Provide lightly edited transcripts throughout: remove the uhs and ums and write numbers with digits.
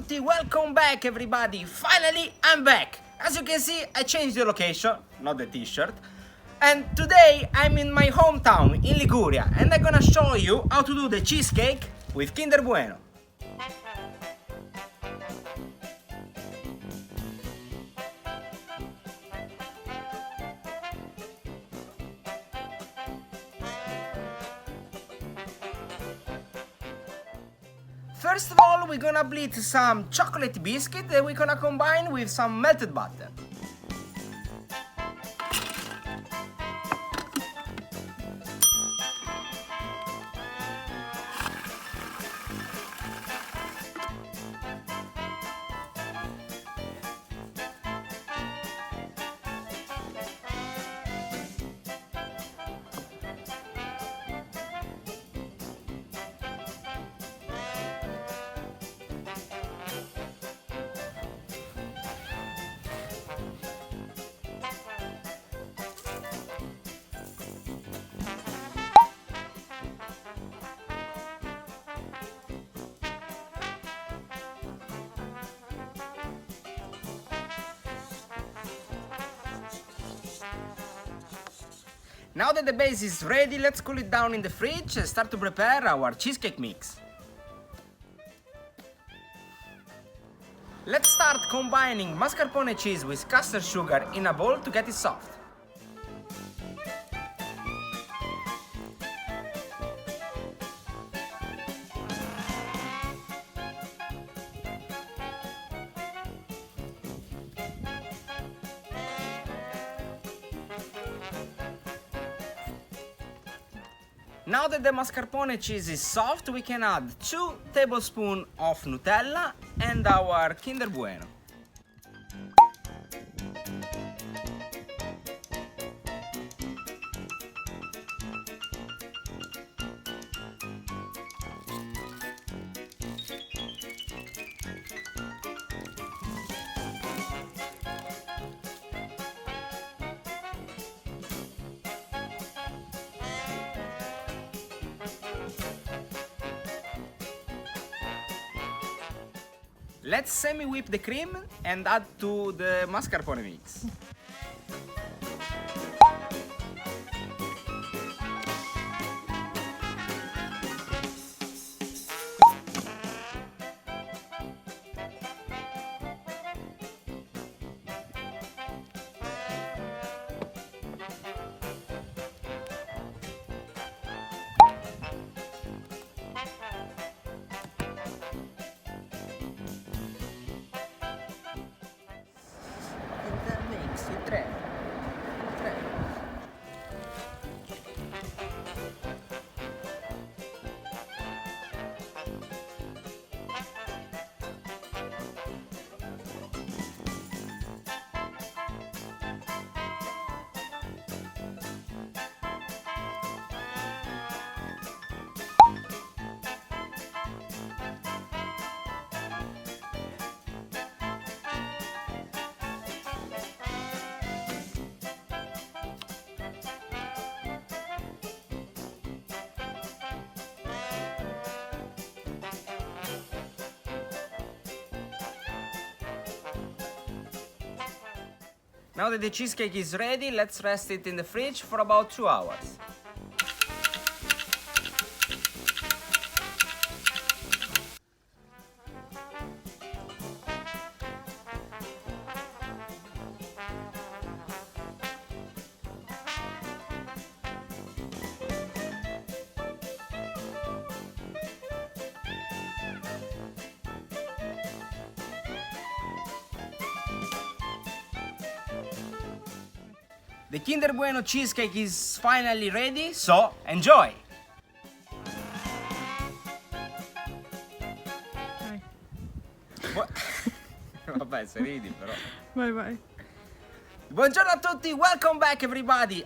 tutti, welcome back everybody. Finally I'm back. As you can see, I changed the location, not the t-shirt. And today I'm in my hometown in Liguria and I'm gonna show you how to do the cheesecake with Kinder Bueno. First of all, we're gonna bleed some chocolate biscuit that we're gonna combine with some melted butter. Now that the base is ready, let's cool it down in the fridge and start to prepare our cheesecake mix. Let's start combining mascarpone cheese with custard sugar in a bowl to get it soft. Now that the mascarpone cheese is soft, we can add 2 tablespoons of Nutella and our Kinder Bueno. Let's semi-whip the cream and add to the mascarpone mix. Now that the cheesecake is ready, let's rest it in the fridge for about 2 hours. The Kinder Bueno cheesecake is finally ready, so enjoy! Vabbè, se ridi però. Vai, vai. Buongiorno a tutti, welcome back everybody!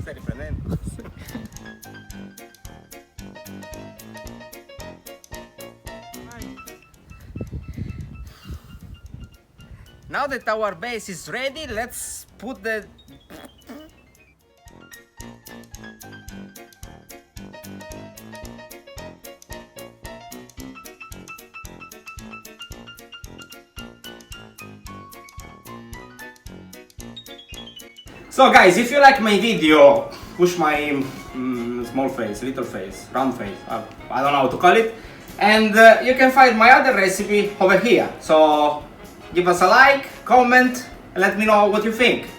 Stai riprendendo? Sì. Now that our base is ready, let's put the So guys, if you like my video, push my small face, little face, round face, I don't know how to call it. And you can find my other recipe over here. So give us a like, comment, and let me know what you think.